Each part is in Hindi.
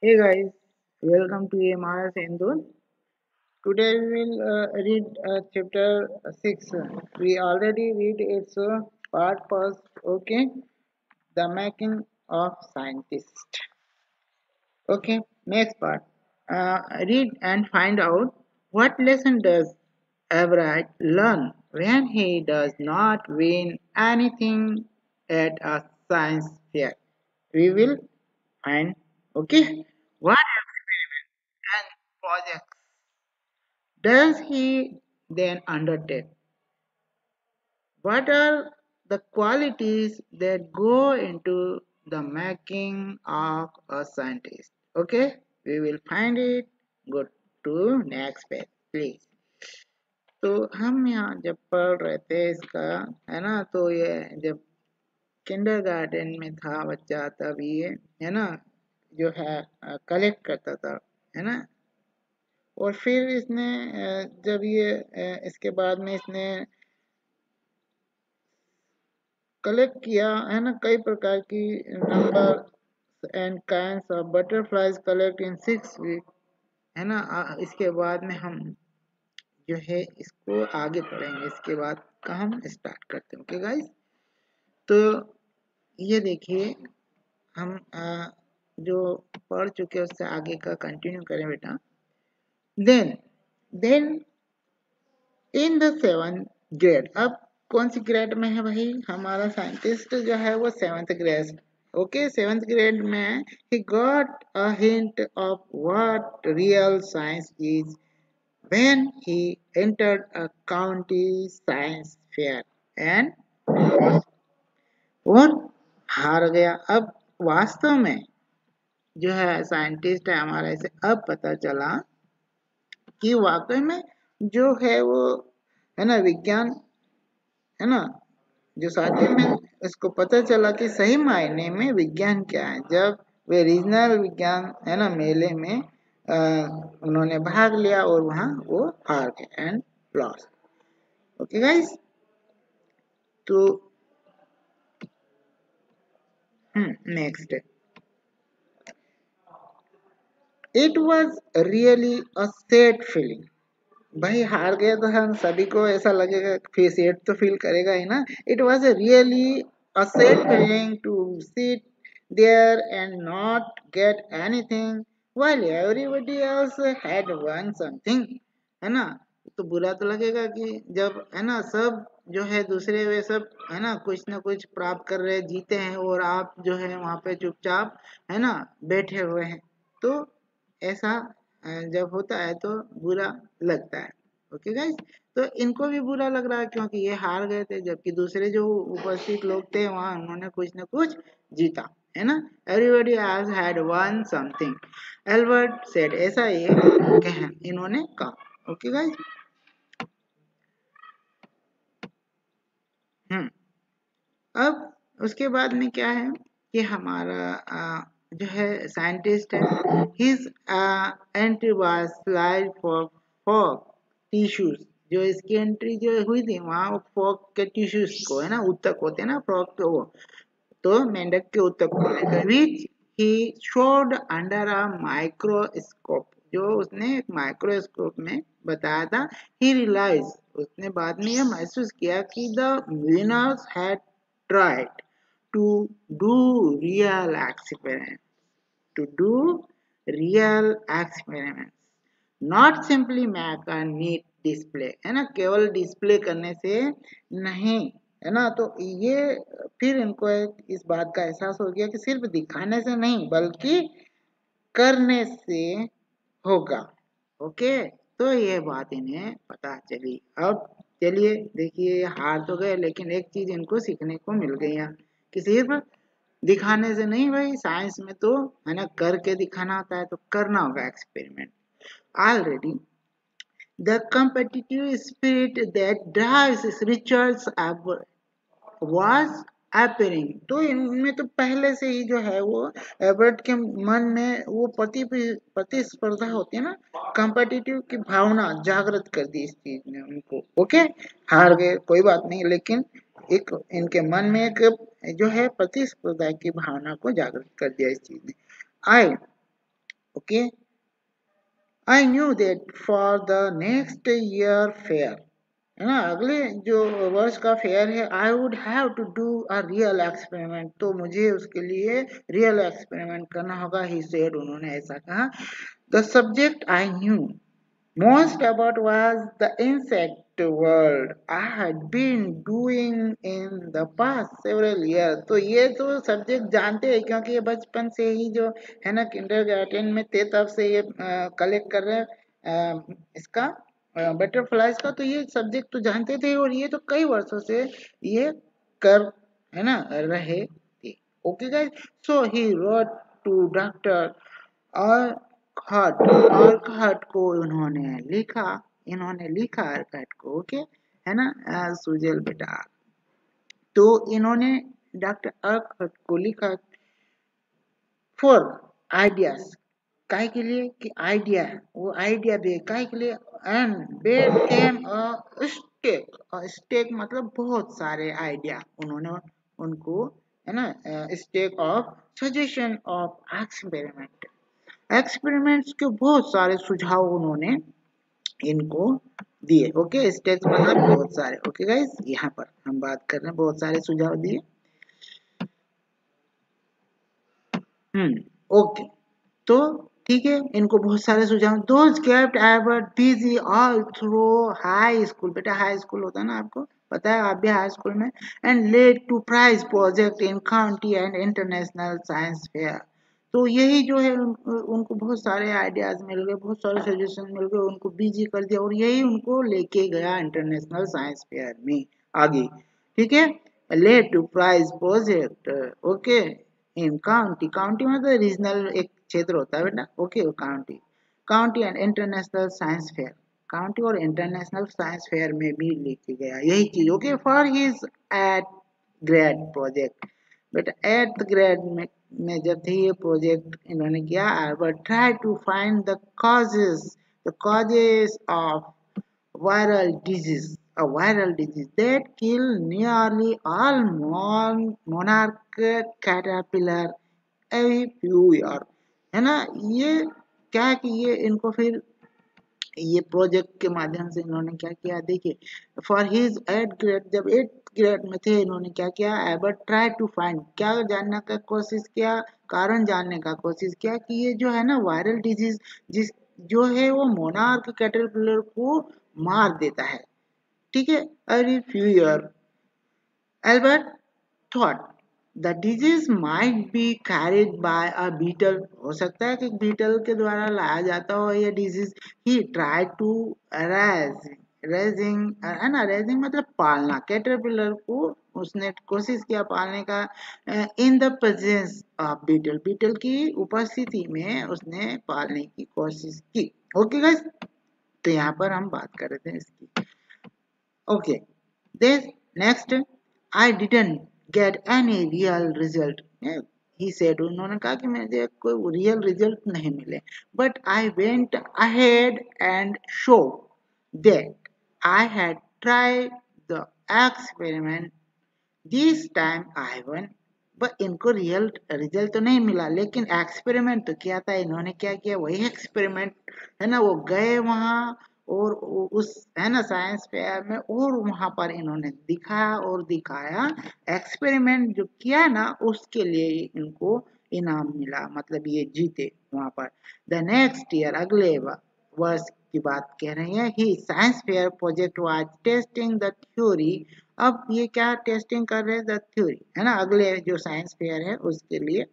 Hey guys, welcome to AMRS Indore. Today we will read chapter 6. We already read its part first, okay? The making of scientist. Okay, next part. Read and find out what lesson does Everett learn when he does not win anything at a science fair. We will find, okay? What and projects does he then undertake? What are the qualities that go into the making of a scientist? Okay, we will find it. Go to next page, please. तो हम यहाँ जब पढ़ रहे थे इसका है ना, तो ये जब किंडरगार्टन में था बच्चा तब ये है ना जो है कलेक्ट करता था, है ना। और फिर इसने जब ये इसके बाद में इसने कलेक्ट किया है ना कई प्रकार की number and kinds of butterflies collect in 6 week, है ना। इसके बाद में हम जो है इसको आगे पढ़ेंगे, इसके बाद का हम स्टार्ट करते हैं। ओके गाइस, तो ये देखिए हम जो पढ़ चुके हैं उससे आगे का कंटिन्यू करें बेटा। Then in the 7th grade, अब कौन सी ग्रेड में है भाई हमारा साइंटिस्ट जो है वो 7th grade. Okay, 7th grade में he got a hint of what real science is when he entered a county science fair and और हार गया। अब वास्तव में जो है साइंटिस्ट है हमारा, इसे अब पता चला कि वाकई में जो है वो है ना विज्ञान, है ना, जो साथी में इसको पता चला कि सही मायने में विज्ञान क्या है जब वे रीजनल विज्ञान है ना मेले में उन्होंने भाग लिया और वहां वो हार गए एंड लॉस। ओके गाइस, तो next, it was really a sad feeling. भाई हार गया तो हम सभी को ऐसा लगेगा, फिर सेट तो फील करेगा ही ना। It was really a sad feeling to sit there and not get anything while everybody else had won something, है ना। तो बुरा तो लगेगा कि जब है ना सब जो है दूसरे वे सब है ना कुछ ना कुछ प्राप्त कर रहे जीते हैं और आप जो है वहां पे चुपचाप है ना बैठे हुए हैं। तो ऐसा जब होता है तो बुरा लगता है। ओके गाइस, तो इनको भी बुरा लग रहा है क्योंकि ये हार गए थे जबकि दूसरे जो उपस्थित लोग थे वहां उन्होंने कुछ न कुछ जीता, है ना। Everybody has had won something, Albert said, ऐसा ये इन्होंने कहा। ओके गाइस, हम्म अब उसके बाद में क्या है कि हमारा जो है साइंटिस्ट है, his entry was slide for fog tissues. जो इसकी एंट्री जो हुई थी वहां वो फॉग के टिश्यूज को है ना उत्तक होते हैं ना फ्रॉग के वो, तो मेंढक के उत्तक को which he showed under a microscope, जो उसने एक माइक्रोस्कोप में बताया था। ही रियलाइज, उसने बाद में यह महसूस किया कि the winners had tried to do real experiments, to do real experiments, not simply make a neat display, है ना, केवल डिस्प्ले करने से नहीं, है ना। तो ये फिर इनको इस बात का एहसास हो गया कि सिर्फ दिखाने से नहीं बल्कि करने से होगा। ओके, तो ये बात इन्हें पता चली। अब चलिए देखिए हार तो गए लेकिन एक चीज इनको सीखने को मिल गई है कि सिर्फ दिखाने से नहीं भाई, साइंस में तो है ना करके दिखाना होता है, तो करना होगा experiment. Already the competitive spirit that drives Richard's was appearing, तो इनमें तो पहले से ही जो है वो एबर्ट के मन में वो प्रतिस्पर्धा होती है ना, कॉम्पिटिटिव की भावना जागृत कर दी इस चीज ने उनको। ओके, हार गए कोई बात नहीं, लेकिन एक इनके मन में एक जो है प्रतिस्पर्धा की भावना को जागृत कर दिया इस चीज ने। आई Okay, I knew that for the next year fair, है ना, अगले जो वर्ष का फेयर है, I would have to do a real experiment, तो मुझे उसके लिए रियल एक्सपेरिमेंट करना होगा, ही सेड, उन्होंने ऐसा कहा. The subject I knew most about was the insect world I had been doing in the past several years. तो ये तो सब्जेक्ट जानते हैं, क्योंकि ये बचपन से ही जो है ना किंडरगार्टन में थे तब से ये कलेक्ट कर रहे हैं इसका बटरफ्लाइज का, तो ये सब्जेक्ट तो जानते थे और ये तो कई वर्षों से ये कर है ना रहे थे. Okay guys, so he wrote to doctor और अर्कहट को इन्होंने लिखा अर्कहट को. ओके, है ना, सुजल बेटा. तो इन्होंने डॉक्टर अर्कहट को लिखा फॉर आइडियाज, काय के लिए कि आइडिया, वो आइडिया दे काय के लिए. And there came a stack मतलब बहुत सारे आइडिया, उन्होंने उनको है ना stack of suggestion of experiments के बहुत सारे सुझाव उन्होंने इनको दिए. ओके, स्टेज मतलब बहुत सारे. ओके गाइस, यहाँ पर हम बात कर रहे हैं बहुत सारे सुझाव दिए. ओके, तो ठीक है, इनको बहुत सारे सुझाव. Those kept Albert busy all through high school, बेटा हाई स्कूल होता है ना, आपको पता है, आप भी हाई स्कूल में. And led to prize project in county and international science fair. तो यही जो है उनको बहुत सारे आइडियाज मिल गए, बहुत सारे सजेशन मिल गए, उनको बिजी कर दिया और यही उनको लेके गया इंटरनेशनल साइंस फेयर में आगे. ठीक है, led to prize project. Okay, in county मतलब रीजनल एक क्षेत्र होता है बेटा. Okay, county and international science fair, county और इंटरनेशनल साइंस फेयर में भी लेके गया यही चीज. Okay, for his eighth grade project, but eighth grade में जब थे ये प्रोजेक्ट इन्होंने किया, but try to find the causes of viral disease, a viral disease that kill nearly all monarch caterpillar every few years. है ना, ये क्या है कि ये इनको फिर ये प्रोजेक्ट के माध्यम से इन्होंने क्या किया, देखिए, फॉर हिज एट ग्रेड, जब एट ग्रेड में थे इन्होंने क्या किया, एवर ट्राई टू फाइंड, क्या जानने का कोशिश किया, कारण जानने का कोशिश किया कि ये जो है ना वायरल डिजीज जिस जो है वो मोनार्क कैटरपिलर को मार देता है. ठीक है, every few year. Albert thought the disease might be carried by a beetle, हो सकता है कि बीटल के द्वारा लाया जाता हो ये disease. He try to raising, है ना, रेजिंग मतलब पालना, कैटरपिलर को उसने कोशिश किया पालने का. In the presence of beetle, beetle की उपस्थिति में उसने पालने की कोशिश की. ओके गाइस, तो यहाँ पर हम बात कर रहे थे इसकी. Okay, this next I didn't get any real result. He said, उन्होंने कहा कि मुझे कोई रियल रिजल्ट नहीं मिले. But I went ahead and showed that I had tried the experiment. This time I won. But इनको रियल रिजल्ट तो नहीं मिला, लेकिन एक्सपेरिमेंट तो किया था इन्होंने. क्या किया, वही एक्सपेरिमेंट है ना, वो गए वहां और उस है ना साइंस फेयर में, और वहां पर इन्होंने दिखाया और दिखाया. एक्सपेरिमेंट जो किया ना उसके लिए इनको इनाम मिला, मतलब ये जीते वहां पर. द नेक्स्ट ईयर, अगले वर्ष की बात कह रहे हैं, he science fair project was testing the theory. अब ये क्या टेस्टिंग कर रहे हैं, द थ्योरी, है ना, अगले जो साइंस फेयर है उसके लिए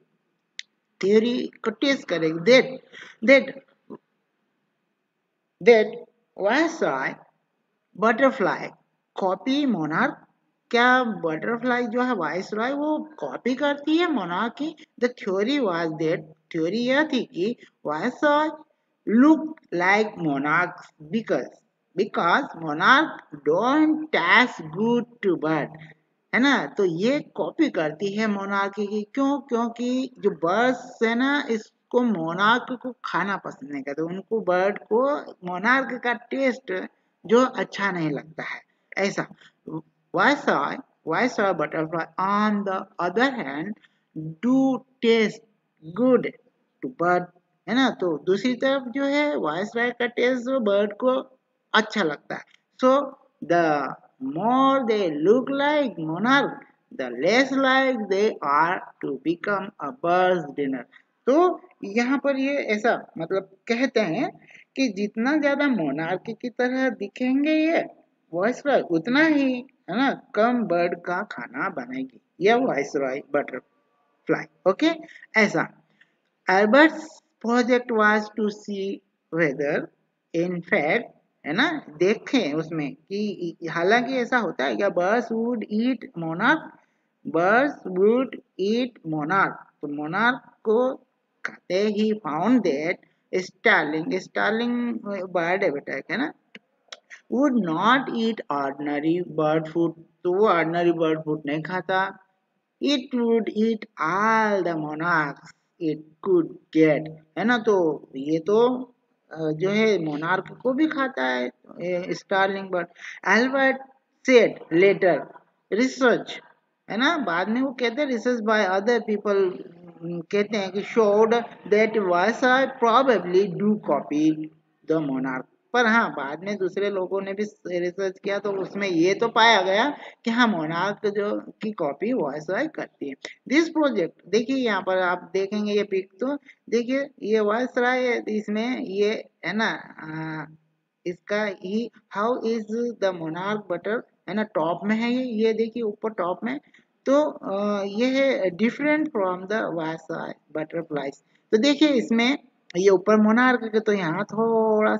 थ्योरी को टेस्ट करेंगे. That that viceroy butterfly copy monarch, क्या बटरफ्लाई जो है वाइसरॉय वो कॉपी करती है मोनार्क की. The theory was that, theory यह थी कि viceroy look like monarch because monarch don't टैक्स गुड टू बर्ड, है ना. तो ये कॉपी करती है मोनार्की की, क्यों, क्योंकि जो बर्ड्स है ना इसको मोनार्क को खाना पसंद नहीं करते, उनको बर्ड को मोनार्क का टेस्ट जो अच्छा नहीं लगता है, ऐसा. Viceroy butterfly on the other hand do taste good to bird. है ना। तो दूसरी तरफ जो है वायसराय का टेस्ट जो बर्ड को अच्छा लगता है। So the more they look like monarch the less like they are to become a birds dinner. तो यहाँ पर ये ऐसा मतलब कहते हैं कि जितना ज्यादा मोनार्क की तरह दिखेंगे ये वायसराय उतना ही है ना कम बर्ड का खाना बनेगी यह वायसराय बटरफ्लाई। ओके ऐसा। Albert's project was to see whether, in fact, है ना देखें उसमें कि हालांकि ऐसा होता है क्या बर्ड्स वुड ईट मोनार्क। तो मोनार्क को खाते he found that starling bird है बेटा है ना would not eat ordinary bird food. तो वो ऑर्डिनरी बर्ड फूड नहीं खाता। It would eat all the monarchs it could get। है ना। तो ये तो जो है मोनार्क को भी खाता है starling bird. Albert said later research है ना बाद में वो कहते हैं रिसर्च बाय अदर पीपल कहते हैं कि showed that viceroy probably do copy the monarch. पर हाँ बाद में दूसरे लोगों ने भी रिसर्च किया तो उसमें ये तो पाया गया कि हाँ मोनार्क जो की कॉपी वायसराय करती है। दिस प्रोजेक्ट देखिए यहाँ पर आप देखेंगे ये पिक तो देखिए ये वायसराय इसमें ये है ना इसका ही how is the monarch butter है ना टॉप में है ये देखिए ऊपर टॉप में। तो ये है different from the viceroy butterflies. तो देखिए इसमें ये ऊपर मोनार्क के तो यहाँ थोड़ा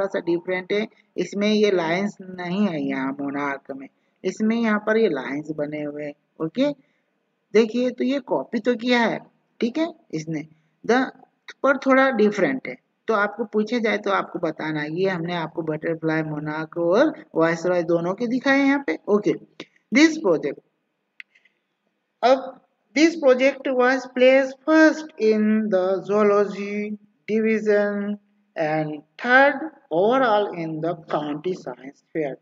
सा डिफरेंट है। इसमें ये लाइंस नहीं है यहाँ मोनार्क में इसमें यहाँ पर ये लाइंस बने हुए हैं। ओके देखिए तो ये कॉपी तो किया है ठीक है इसने द पर थोड़ा डिफरेंट है। तो आपको पूछे जाए तो आपको बताना है ये हमने आपको बटरफ्लाई मोनार्क और वायसराय दोनों के दिखाए हैं यहाँ पे। ओके दिस प्रोजेक्ट अब this project was placed first in the zoology division and third overall in the county science fair।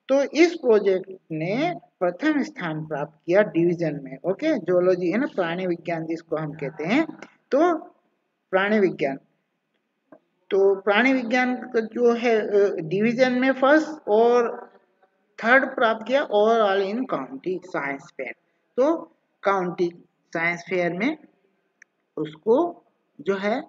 तो इस प्रोजेक्ट ने प्रथम स्थान प्राप्त किया डिवीजन में। ओके जोलॉजी है ना प्राणी विज्ञान जिसको हम कहते हैं। तो प्राणी विज्ञान तो प्राणी विज्ञान का जो है डिवीजन में फर्स्ट और थर्ड प्राप्त किया ओवरऑल इन काउंटी साइंस फेयर। तो काउंटी साइंस फेयर में उसको जो है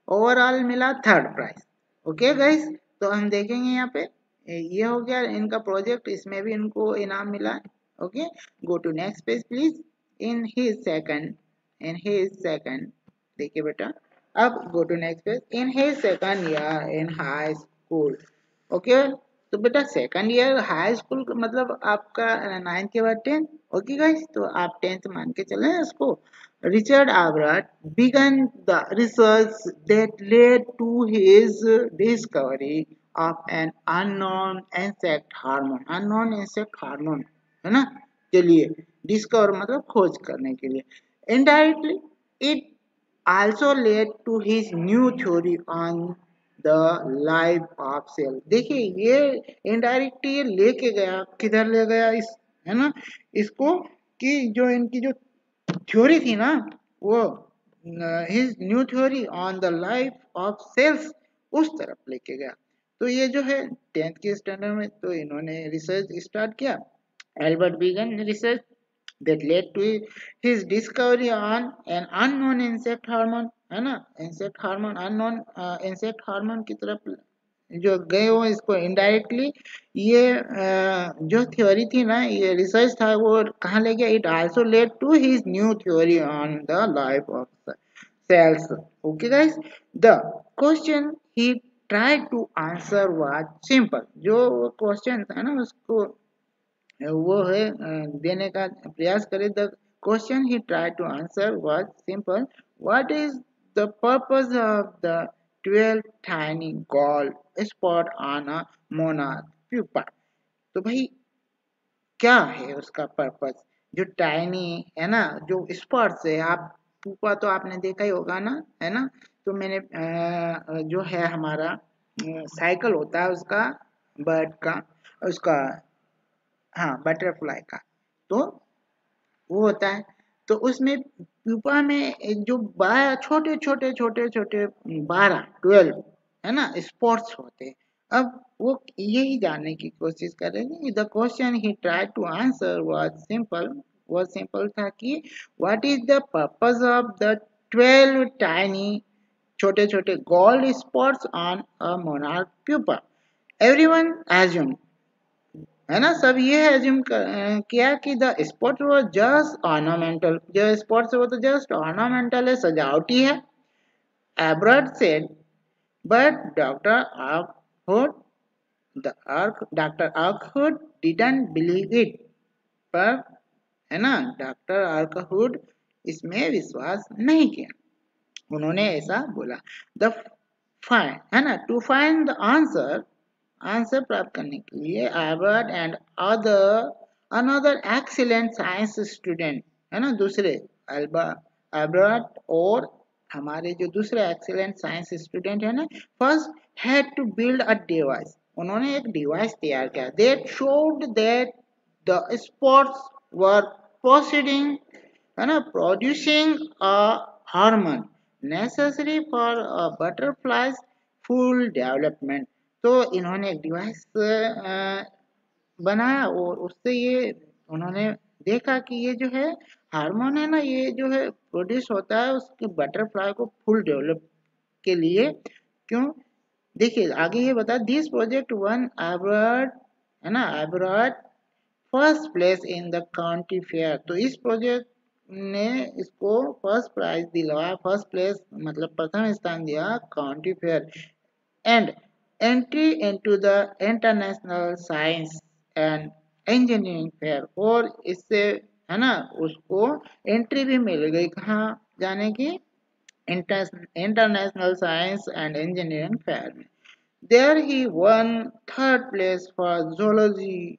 ओवरऑल मिला थर्ड प्राइज। ओके गाइस तो हम देखेंगे यहाँ पे ये हो गया इनका प्रोजेक्ट इसमें भी इनको इनाम मिला है। Okay go to next page please. In his second देखिए बेटा अब go to next page in his second year in high school. Okay तो बेटा सेकंड ईयर हाई स्कूल मतलब आपका 9th के बाद 10th। ओके गाइस तो आप 10th मान के चले इसको। Richard Albright began the research that led to his discovery of an unknown insect hormone। unknown insect hormone है ना चलिए डिस्कवर मतलब खोज करने के लिए। indirectly it also led to his new theory on the life of cell. देखिए ये इनडायरेक्टली ये लेके गया किधर ले गया इस है ना इसको कि जो इनकी जो थ्योरी थी ना वो his new theory on the life of cells उस तरफ लेके गया। तो ये जो है 10th के स्टैंडर्ड में तो इन्होंने रिसर्च स्टार्ट किया। Albert began research that led to his discovery on an unknown insect hormone है ना insect hormone unknown insect hormone की तरफ जो गए हो इसको इनडायरेक्टली ये जो थ्योरी थी ना ये रिसर्च था वो कहाँ ले गया। It also led to his new theory on the life of cells। okay guys the question he tried to answer was simple। जो क्वेश्चन था ना उसको वो है देने का प्रयास करे। The question he try to answer was simple what is the purpose of the 12 tiny gold spot on a monarch pupa. तो भाई क्या है उसका पर्पस जो टाइनी है ना जो स्पॉट्स है आप पुपा तो आपने देखा ही होगा ना है ना। तो मैंने जो है हमारा साइकिल होता है उसका बर्ड का उसका हाँ बटरफ्लाई का तो वो होता है तो उसमें प्यूपा में जो 12 छोटे छोटे छोटे छोटे 12 है ना स्पॉट्स होते हैं। अब वो यही जानने की कोशिश कर रहे थे। The question he try to answer was simple था कि what is the purpose of the 12 tiny छोटे छोटे gold spots on a monarch pupa. Everyone assume, है ना, सब ये एज्यूम किया कि द स्पॉट वो जस्ट ऑर्नामेंटल, जो स्पॉट्स है वो तो जस्ट ऑर्नामेंटल है, सजावटी है। एब्रॉड सेड बट आर्कहुड डॉक्टर आर्कहुड डिडंट बिलीव इट। पर है ना, डॉक्टर आर्कहुड इसमें विश्वास नहीं किया, उन्होंने ऐसा बोला। द फाइंड, है ना, टू फाइंड द आंसर प्राप्त करने के लिए Albert and another excellent science student, है ना, दूसरे एबर्ट और हमारे जो दूसरे एक्सीलेंट साइंस स्टूडेंट है ना, first had to build a device, उन्होंने एक डिवाइस तैयार किया that showed that the spots were proceeding, है ना, producing a hormone necessary for butterflies full development. तो इन्होंने एक डिवाइस बनाया और उससे ये उन्होंने देखा कि ये जो है हार्मोन है ना, ये जो है प्रोड्यूस होता है उसके बटरफ्लाई को फुल डेवलप के लिए। क्यों, देखिए आगे ये बता, दिस प्रोजेक्ट वन एवरेट, है ना, Everett first place in the county fair. तो इस प्रोजेक्ट ने इसको फर्स्ट प्राइज दिलवाया, फर्स्ट प्लेस मतलब प्रथम स्थान दिया county fair and entry into the international science and engineering fair. और इससे, है ना, उसको एंट्री भी मिल गई कहाँ जाने की, international science and engineering fair में। There he won third place for zoology,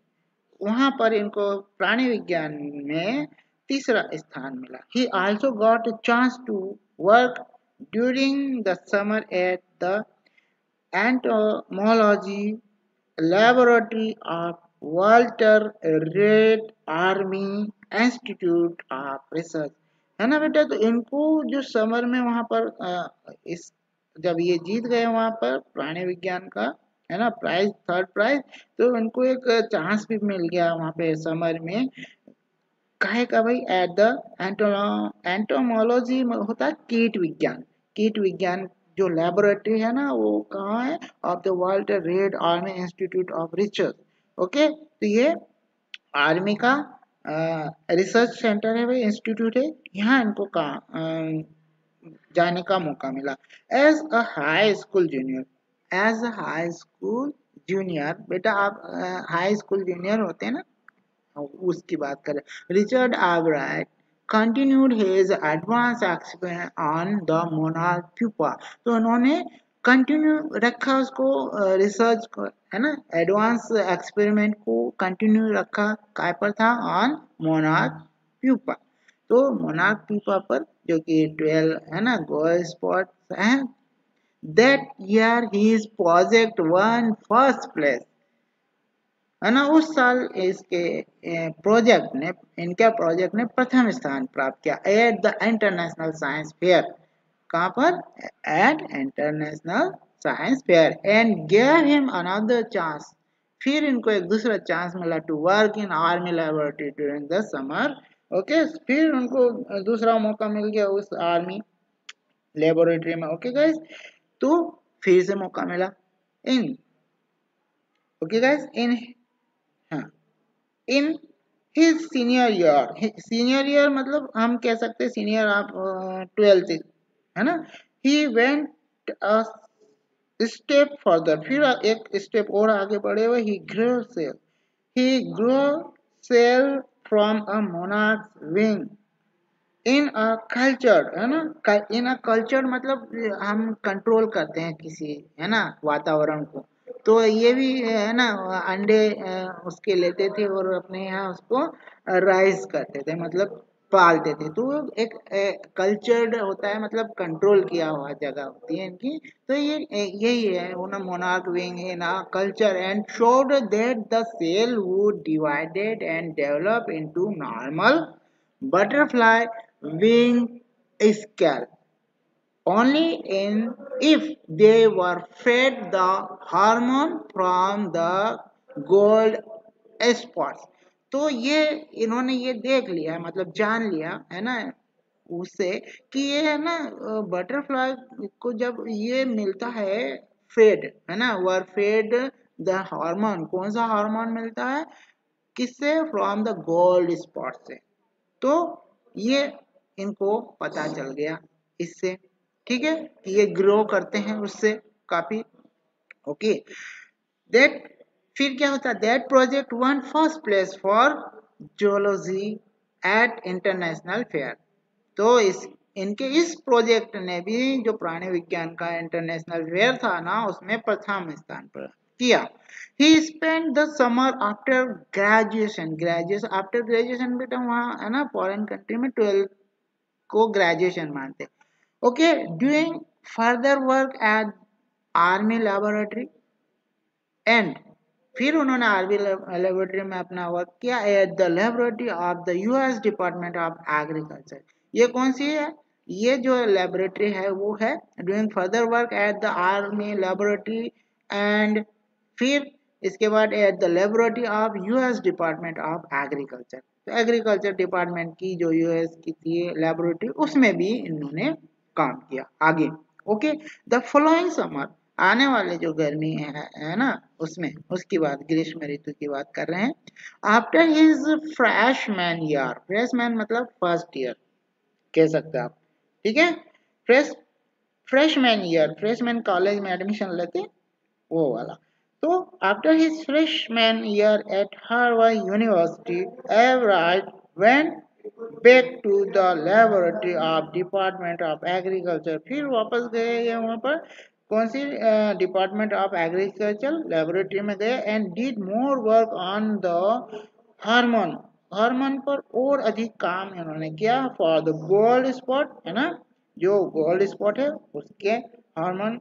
वहां पर इनको प्राणी विज्ञान में तीसरा स्थान मिला। He also got a chance to work during the summer at the entomology laboratory of Walter Reed Army Institute of Research, है ना बेटा। तो इनको जो समर में वहां पर इस जब ये जीत गए वहां पर प्राणी विज्ञान का, है ना, प्राइज, थर्ड प्राइज, तो इनको एक चांस भी मिल गया वहां पे समर में। काहे का भाई, एट द एंटोमोलॉजी होता है कीट विज्ञान, कीट विज्ञान जो लेबोरेटरी है ना वो कहाँ है, of the world red Army Institute of research. Okay, तो ये आर्मी का रिसर्च सेंटर है भाई, इंस्टीट्यूट है, यहाँ इनको जाने का मौका मिला। As a high school junior, as a high school junior, बेटा आप हाई स्कूल जूनियर होते हैं ना, उसकी बात करें। Richard Arkwright continued his advanced experiment on the monarch pupa। तो उन्होंने कंटिन्यू रखा उसको, रिसर्च को, है ना, एडवांस एक्सपेरिमेंट को कंटिन्यू रखा, काय पर था, ऑन मोनार्क प्यूपा। तो मोनार्क प्यूपा पर जो कि 12, है ना, गोल्ड स्पॉट है, that year his project won first place, है ना, उस साल इसके प्रोजेक्ट ने, इनके प्रोजेक्ट ने प्रथम स्थान प्राप्त किया at the international science fair. कहाँ पर, at international science fair and gave him another chance, फिर इनको एक दूसरा चांस मिला to work in army laboratory during the summer. Okay, फिर उनको दूसरा मौका मिल गया उस आर्मी लेबोरेटरी में। ओके गाइस, तो फिर से मौका मिला इन, ओके गाइस, इन, हाँ, इन हिज सीनियर ईयर मतलब हम कह सकते हैं सीनियर आप 12th, है ना। He went a step further, फिर एक स्टेप और आगे बढ़े हुए, he grow cell from a monarch wing in a culture, है ना, इन अ कल्चर मतलब हम कंट्रोल करते हैं किसी, है ना, वातावरण को। तो ये भी है ना, अंडे उसके लेते थे और अपने यहाँ उसको राइज करते थे, मतलब पालते थे। तो एक कल्चर्ड होता है, मतलब कंट्रोल किया हुआ जगह होती है इनकी। तो ये यही है उन monarch wing in a culture and showed that the cell would divided and develop into normal butterfly wing scale only in if they were fed the hormone from the gold spots। तो ये इन्होंने ये देख लिया, मतलब जान लिया है ना उससे, कि ये है ना बटरफ्लाई को जब ये मिलता है फेड, है ना, वर फेड द हार्मोन, कौन सा हार्मोन मिलता है, किससे, फ्रॉम द गोल्ड स्पॉट से। तो ये इनको पता चल गया इससे, ठीक है, कि ये ग्रो करते हैं उससे काफी। ओके, दैट फिर क्या होता है, that project won first place for zoology at international fair. तो इनके इस प्रोजेक्ट ने भी जो प्राणी विज्ञान का इंटरनेशनल फेयर था ना, उसमें प्रथम स्थान पर किया। He spend the summer after graduation, graduation after graduation बेटा वहाँ है ना फॉरेन कंट्री में 12 को ग्रेजुएशन मानते। Okay, doing further work at army laboratory and, फिर उन्होंने आर्मी लेबोरेटरी में अपना वर्क किया at the laboratory of the US department of agriculture. ये कौन सी है, ये जो लेबोरेटरी है वो है doing further work at the army laboratory and, फिर इसके बाद at the laboratory of US department of agriculture. तो एग्रीकल्चर डिपार्टमेंट की जो यूएस की थी लेबोरेटरी, उसमें भी इन्होंने काम किया आगे। ओके, द फॉलोइंग समर, आने वाले जो गर्मी है ना उसमें, उसकी बात ग्रीष्म ऋतु की बात कर रहे हैं। After his freshman year, freshman मतलब फर्स्ट ईयर कह सकते हैं आप, ठीक है, fresh freshman year, freshman college में एडमिशन लेते वो वाला। तो after his freshman year at Harvard University, Everett went back to the laboratory of department of agriculture. फिर वापस गए ये वहां पर, कौन सी डिपार्टमेंट ऑफ एग्रीकल्चर लेबोरेटरी में गए and did more work on the hormone, hormone पर और अधिक काम इन्होंने किया फॉर द गोल्ड स्पॉट, है ना, जो गोल्ड स्पॉट है उसके हार्मोन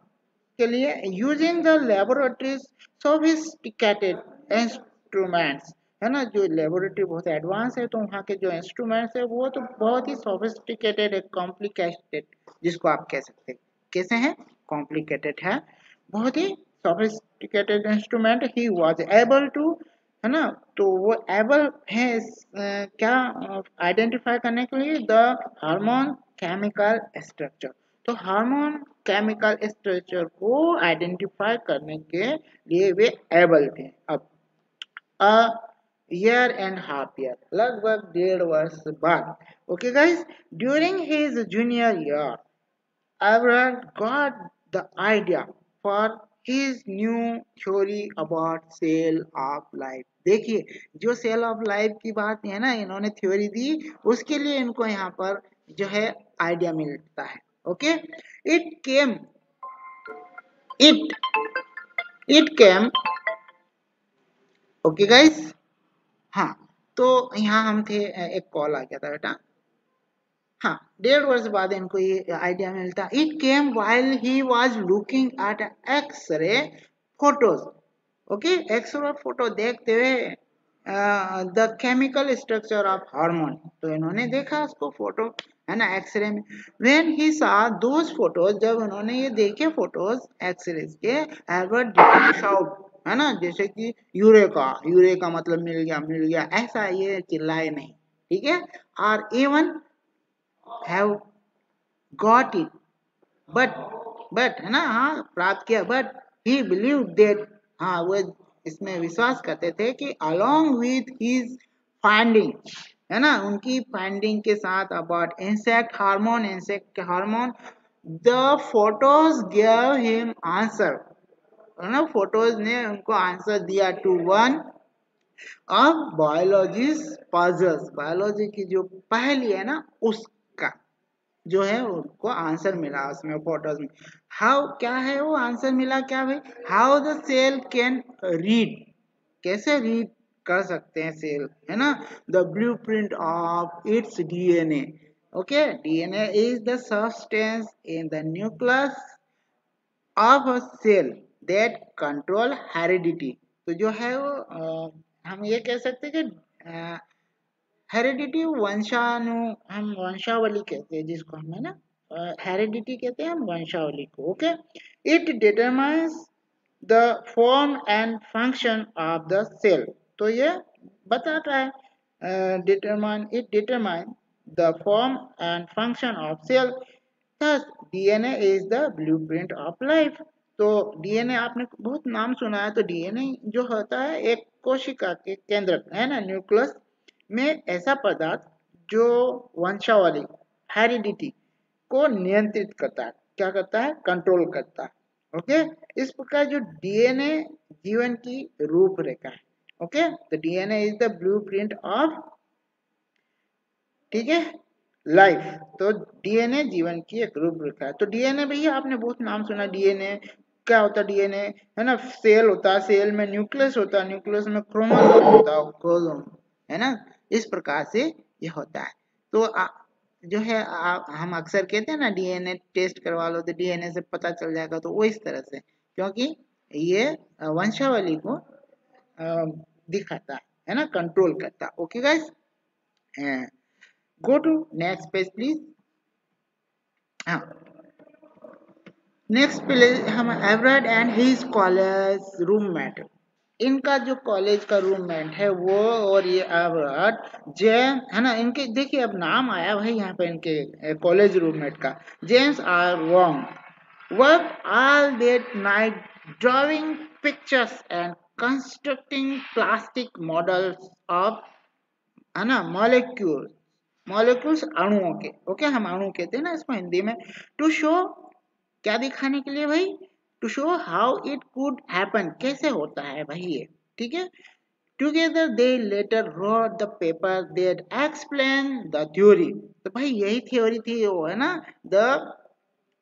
के लिए, using the laboratories sophisticated instruments, है ना, जो लेबोरेटरी बहुत एडवांस है तो वहाँ के जो इंस्ट्रूमेंट्स है वो तो बहुत ही सोफिस्टिकेटेड है, कॉम्प्लिकेटेड जिसको आप कह सकते हैं, कैसे हैं, कॉम्प्लिकेटेड है, बहुत ही sophisticated instrument he was able to, है ना, तो वो एबल है क्या आइडेंटिफाई करने के लिए द हार्मोन केमिकल स्ट्रक्चर। तो हार्मोन केमिकल स्ट्रक्चर को आइडेंटिफाई करने के लिए वे एबल थे। अब a year and half year, लगभग 1.5 वर्ष बाद, okay guys, during his junior year Everett got the idea for his new theory about cell of life। देखिए जो सेल ऑफ लाइफ की बात है ना इन्होंने थ्योरी दी, उसके लिए इनको यहाँ पर जो है आइडिया मिलता है। Okay, it came it it came okay guys, हाँ, तो यहाँ हम थे, एक कॉल आ गया था बेटा। हाँ, 1.5 वर्ष बाद इनको ये आइडिया मिलता, it came while he was looking at x-ray photos. Okay, x-ray photo देखते हुए the chemical structure of hormone, तो इन्होंने देखा उसको फोटो, है ना, एक्सरे में। व्हेन ही सा दोज फोटोज, जब उन्होंने ये देखे फोटोज एक्सरे के, एल्बर्ट शाउट, है ना, जैसे कि यूरेका, यूरेका मतलब मिल गया, ऐसा ये चिल्लाए नहीं, ठीक है, और even have got it, but है ना, हाँ प्राप्त किया, but he believed that, हाँ वो इसमें विश्वास करते थे कि along with his finding, है ना, उनकी फाइंडिंग के साथ about insect hormone, the photos gave him answer, है ना, फोटोज ने उनको आंसर दिया टू वन अब बायोलॉजीज पजल्स, बायोलॉजी की जो पहली है ना उसका जो है उनको आंसर मिला उसमें फोटोज में। हाउ, क्या है वो आंसर मिला, क्या भाई, how the cell can read, कैसे रीड कर सकते हैं सेल, है ना, the blueprint of its DNA. Okay, DNA is the substance in the nucleus of a cell that control heredity. तो जो है वो हम ये कह सकते हैं कि हेरिडिटी हम वंशावली कहते हैं जिसको हम, है ना, हेरिडिटी कहते हैं हम वंशावली को। Okay, it determines the form and function of the cell. तो ये बताता है, determine the form and function of cell. Thus DNA is the blueprint of life. तो डीएनए आपने बहुत नाम सुना है। तो डीएनए जो होता है एक कोशिका के केंद्र, है ना, न्यूक्लियस में ऐसा पदार्थ जो वंशावली, हेरिडिटी को नियंत्रित करता है। क्या करता है? कंट्रोल करता है। ओके, इस प्रकार जो डीएनए जीवन की रूपरेखा है। ओके, तो DNA is the blueprint of, ठीक है, लाइफ। तो डीएनए जीवन की एक रूपरेखा है। तो डीएनए भैया आपने बहुत नाम सुना। डीएनए क्या होता है? डीएनए, है ना, सेल होता है, सेल में न्यूक्लियस होता है, न्यूक्लियस में क्रोमोसोम होता है, क्रोमोसोम, है ना। इस प्रकार से ये होता है। तो जो है हम अक्सर कहते हैं ना डीएनए टेस्ट करवा लो तो डीएनए से पता चल जाएगा। तो वो इस तरह से, क्योंकि ये वंशावली को दिखाता है ना, कंट्रोल करता। Okay guys, go to next page please। हाँ, नेक्स्ट पेज हम Everett and his college roommate. इनका जो कॉलेज का रूममेट है वो, और ये एवरेट जेम, है ना, इनके देखिए अब नाम आया भाई यहाँ पे इनके कॉलेज रूममेट का। James are wrong work all that night drawing pictures and constructing plastic models of, है ना, मॉलिक्यूल्स, मॉलिक्यूल्स अणुओं के। ओके, हम अणु कहते हैं ना इसको हिंदी में। टू शो, क्या दिखाने के लिए भाई? To show how it could happen, कैसे होता है भाई ये, ठीक है। Together they later wrote the paper that explain the theory. तो भाई यही थ्योरी थी वो, है ना, द,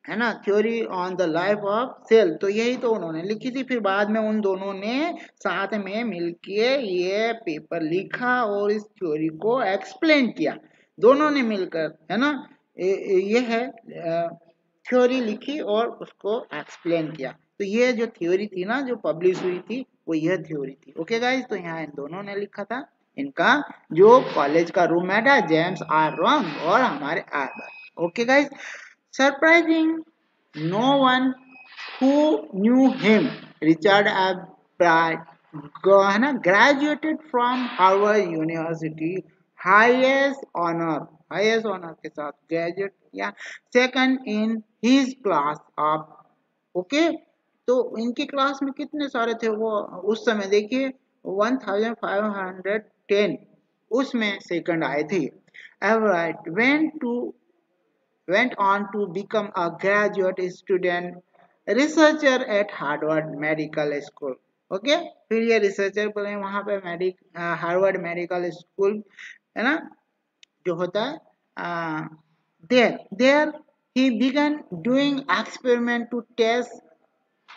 है ना, theory on the life of cell. तो यही तो उन्होंने लिखी थी। फिर बाद में उन दोनों ने साथ में मिलके ये पेपर लिखा और इस थ्योरी को एक्सप्लेन किया। दोनों ने मिलकर, है ना, ये है थ्योरी लिखी और उसको एक्सप्लेन किया। तो ये जो थ्योरी थी ना, जो पब्लिश हुई थी, वो यह थ्योरी थी। ओके गाइस, तो यहाँ इन दोनों ने लिखा था। इनका जो कॉलेज का रूममेट है जेम्स आर रॉन्ग और हमारे arbor. Okay guys, surprising no one who knew him. Richard Abrad graduated from Harvard University, highest honor के साथ graduate किया, second in his class of, okay. तो इनकी क्लास में कितने सारे थे वो उस समय? देखिए 1510 उसमें सेकंड आए थे। Everett went on to become a graduate student researcher at Harvard Medical School। Okay, फिर ये रिसर्चर बने वहां पे हार्वर्ड मेडिकल स्कूल, है ना, जो होता है there he began doing experiment to test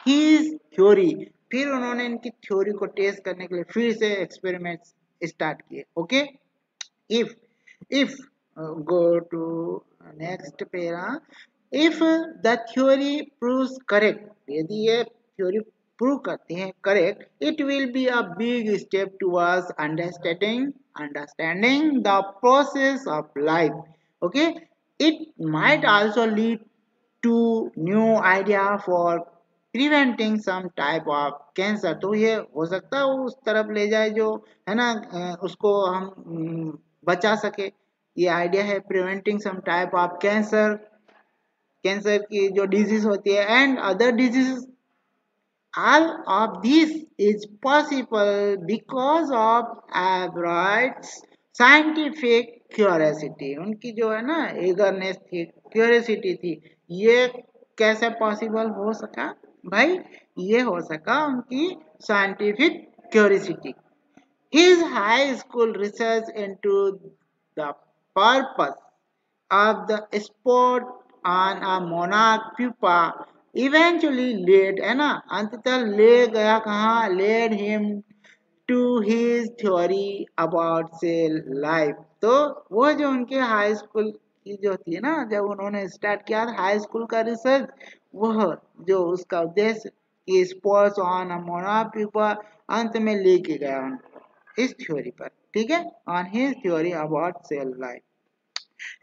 his theory. फिर उन्होंने इनकी थ्योरी को टेस्ट करने के लिए फिर से एक्सपेरिमेंट स्टार्ट किए। Okay, if go to next para, if the theory proves correct, यदि ये theory प्रूव करते हैं correct, it will be a big step towards understanding the process of life। okay, it might also lead to new idea for preventing some type of cancer। तो ये हो सकता है वो उस तरफ ले जाए जो, है ना, उसको हम बचा सके। ये आइडिया है preventing some type of cancer, cancer की जो डिजीज होती है and other disease. All of this is possible because of Everett's scientific curiosity. उनकी जो है ना एगरनेस थी, क्यूरियोसिटी थी। ये कैसे पॉसिबल हो सका भाई? ये हो सका उनकी scientific curiosity. His high school research into the purpose of the sport on a monarch pupa eventually led, है ना, अंततः ले गया कहाँ? led him to his theory about cell life। तो वो जो उनके हाई स्कूल की जो थी ना, जब उन्होंने स्टार्ट किया था हाई स्कूल का रिसर्च, वह जो उसका उद्देश्य कि sports on a monarch pupa, अंत में लेके गया उनको इस थ्योरी पर। ठीक है, on his theory about cell life.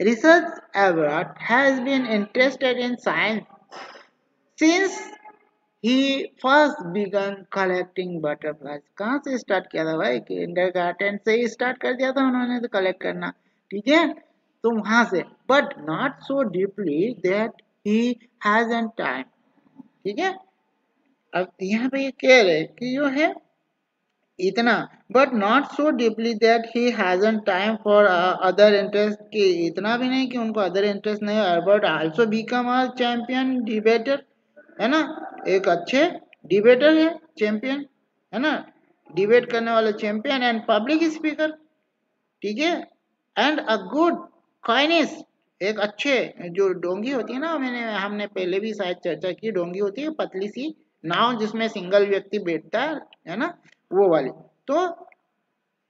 Research Everett has been interested in science since he first began collecting butterflies. कहाँ से स्टार्ट किया था भाई? किंडरगार्टन से ही स्टार्ट कर दिया था उन्होंने तो कलेक्ट करना, ठीक है, तो वहां से, but not so deeply that he hasn't time, ठीक है। अब यहाँ पे ये कह रहे कि जो है इतना, but not so deeply that he hasn't time for other interest, कि इतना भी नहीं कि उनको अदर इंटरेस्ट नहीं है, but also become a champion debater, है ना, एक अच्छे डिबेटर है, चैंपियन, है ना, डिबेट करने वाले चैंपियन एंड पब्लिक स्पीकर, ठीक है, एंड अ गुड काइनेस, एक अच्छे, जो डोंगी होती है ना, हमने पहले भी शायद चर्चा की, डोंगी होती है पतली सी नाव जिसमें सिंगल व्यक्ति बैठता है ना, वो वाली, तो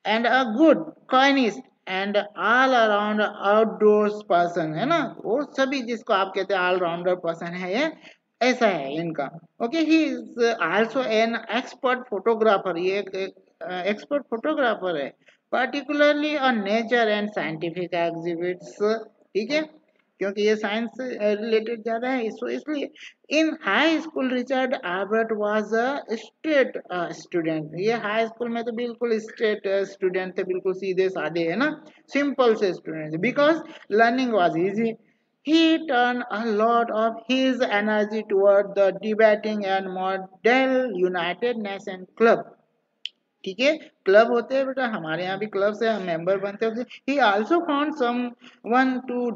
and a good canoeist and all around outdoors person, है ना, वो सभी जिसको आप कहते हैं ऑल राउंडर पर्सन है ये, ऐसा है इनका। Okay, he is also an expert photographer, ये एक एक्सपर्ट फोटोग्राफर है, particularly on nature and scientific exhibits, ठीक है, क्योंकि ये साइंस से रिलेटेड ज्यादा है, इसको इसलिए। इन high school Richard Albert was a state student, ये हाई स्कूल में तो बिल्कुल स्टेट स्टूडेंट थे, बिल्कुल सीधे साधे, है ना, सिंपल से स्टूडेंट थे, because learning was easy. He turned a lot of his energy toward the debating and model United Nations Club, ठीक है, क्लब होते हैं बेटा, हमारे यहाँ भी क्लब से हम मेंबर बनते हैं। He also found someone to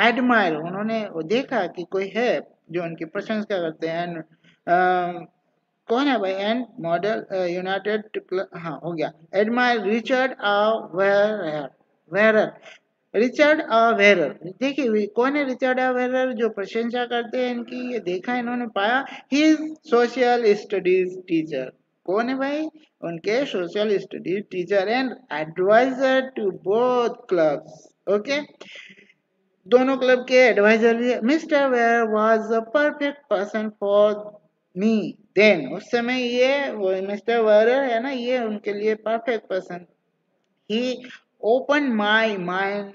admire, उन्होंने देखा कि कोई है जो उनकी प्रशंसा करते हैं, कौन है भाई, एंड मॉडल यूनाइटेड, हाँ हो गया, एडमायर रिचर्ड वेरर, रिचर्ड वेरर, देखिए कौन है रिचर्ड वेरर, जो प्रशंसा करते हैं इनकी, ये देखा इन्होंने, पाया ही सोशल स्टडीज टीचर, कौन है भाई, उनके social studies teacher and adviser to both clubs, okay, दोनों क्लब के एडवाइजर भी है। Mister where was a perfect person for me then, उस समय ये वो मिस्टर वेयर है ना, ये उनके लिए perfect person, he open my mind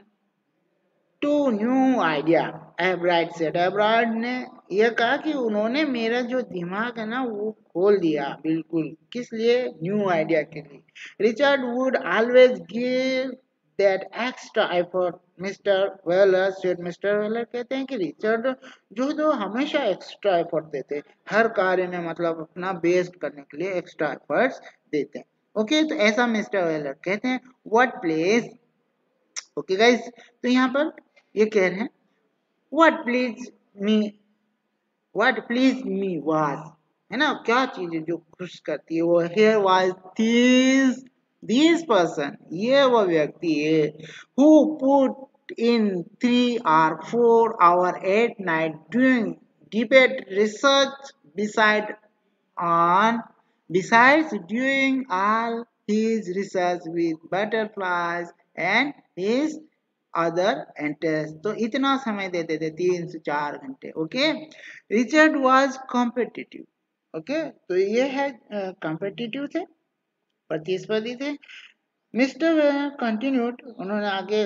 to new idea, Ebright said, Ebright ने यह कहा कि उन्होंने मेरा जो दिमाग है ना वो खोल दिया, बिल्कुल, किस लिए, न्यू आइडिया के लिए। Richard would always give that extra effort, mister Weller said, mister Weller कहते हैं कि रिचर्ड जो हमेशा एक्स्ट्रा एफर्ट देते, हर कार्य में मतलब अपना बेस्ट करने के लिए एक्स्ट्रा एफर्ट्स देते हैं। ओके, तो ऐसा मिस्टर वेलर कहते हैं। व्हाट प्लेस, ओके गाइस, तो यहाँ पर ये कह रहे हैं what please me, what please me was, है ना, क्या चीजें जो खुश करती है, वो हियर वाज दिस पर्सन, ये वो व्यक्ति है, who put in 3 or 4 hours at night doing debate research on besides doing all his research with butterflies and his other interest, तो इतना समय देते थे 3 से 4 घंटे। Okay, Richard was competitive, okay, तो ये है कॉम्पिटिटिव थे, प्रतिस्पर्धी थे। मिस्टर कंटिन्यूड, उन्होंने आगे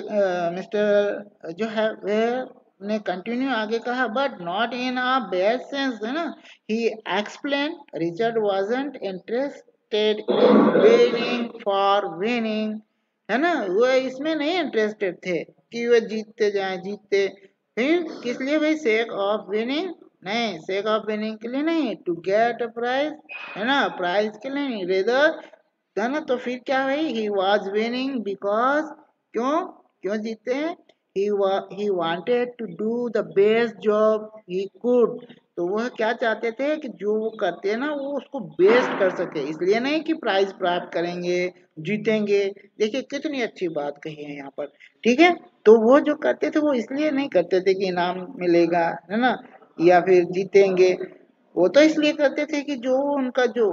मिस्टर जो है वेयर ने कंटिन्यू आगे कहा, but not in a bad sense, है ना, he explain, Richard wasn't interested in winning for winning, है ना, वो इसमें नहीं इंटरेस्टेड थे कि वो जीतते जाए जीतते, फिर किस लिए भाई, सेक ऑफ विनिंग, नहीं, सेक ऑफ विनिंग के लिए नहीं, टू गेट अ प्राइज, है ना, प्राइज के लिए नहीं, रेदर, है ना, तो फिर क्या है, ही वॉज विनिंग बिकॉज, क्यों क्यों जीते हैं, he wanted to do the best job he could, तो वह क्या चाहते थे कि जो वो करते हैं ना वो उसको बेस्ट कर सके, इसलिए नहीं कि प्राइज प्राप्त करेंगे जीतेंगे। देखिए कितनी अच्छी बात कही है यहाँ पर, ठीक है, तो वो जो करते थे वो इसलिए नहीं करते थे कि इनाम मिलेगा, है ना, या फिर जीतेंगे, वो तो इसलिए करते थे कि जो उनका जो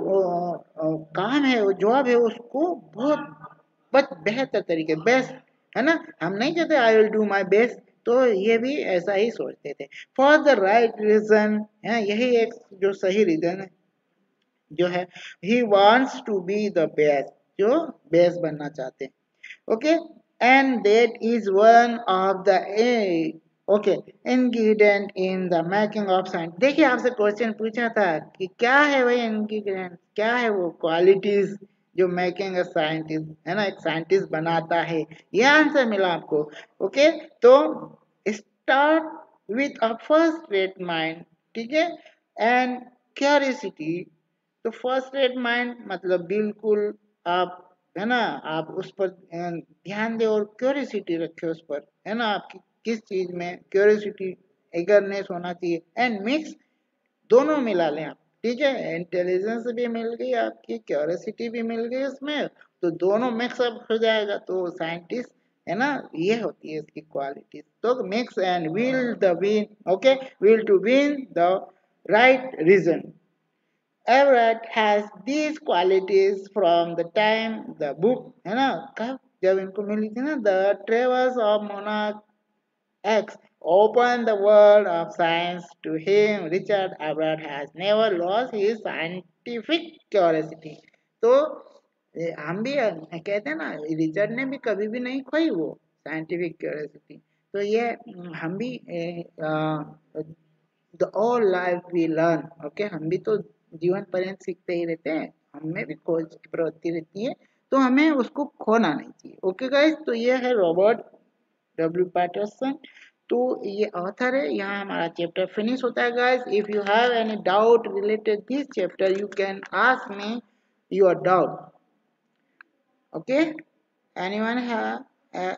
काम है, वो जॉब है, उसको बहुत बेहतर तरीके, बेस्ट, है ना, हम नहीं कहते I will do my best, तो ये भी ऐसा ही सोचते थे, फॉर द राइट रीजन, है, यही एक जो सही रीजन है जो है, he wants to be the best, जो बेस बनना चाहते हैं। Okay, and that is one of the okay ingredient in the making of science. देखिए आपसे क्वेश्चन पूछा था कि क्या है वही इंग्रेडिएंट, क्या है वो क्वालिटीज जो मेकिंग अ साइंटिस्ट, है ना, एक साइंटिस्ट बनाता है। ये आंसर मिला आपको। ओके, तो start with a first rate mind, ठीक है, एंड क्यूरियोसिटी। तो फर्स्ट रेट माइंड मतलब बिल्कुल आप, है ना, आप उस पर ध्यान दें और क्यूरियोसिटी रखें उस पर, है ना, आपकी किस चीज में क्यूरियोसिटी, एगरनेस होना चाहिए। एंड मिक्स, दोनों मिला लें आप, ठीक है, इंटेलिजेंस भी मिल गई आपकी, क्यूरियोसिटी भी मिल गई उसमें, तो दोनों मिक्सअप हो जाएगा तो साइंटिस्ट, है ना, ये होती है इसकी क्वालिटीज। तो mix and will the win, okay, will to win the right reason. Everett has these qualities from the time the book, है ना, कब जब इनको मिली थी ना, The Travels of Monarch X opened the world of science to him. Richard Everett has never lost his scientific curiosity. तो हम भी कहते हैं ना, रिचर्ड ने भी कभी भी नहीं खोई वो साइंटिफिक क्यूरियोसिटी। तो ये हम भी the all life we learn, okay, हम भी तो जीवन पर्यंत सीखते ही रहते हैं, हमें भी खोज की प्रवृत्ति रहती है, तो हमें उसको खोना नहीं चाहिए। ओके गाइस, तो ये है रॉबर्ट डब्ल्यू पैटरसन, तो ये ऑथर है। यहाँ हमारा चैप्टर फिनिश होता है guys. If you have any doubt related this chapter you can ask me your doubt. Okay, anyone have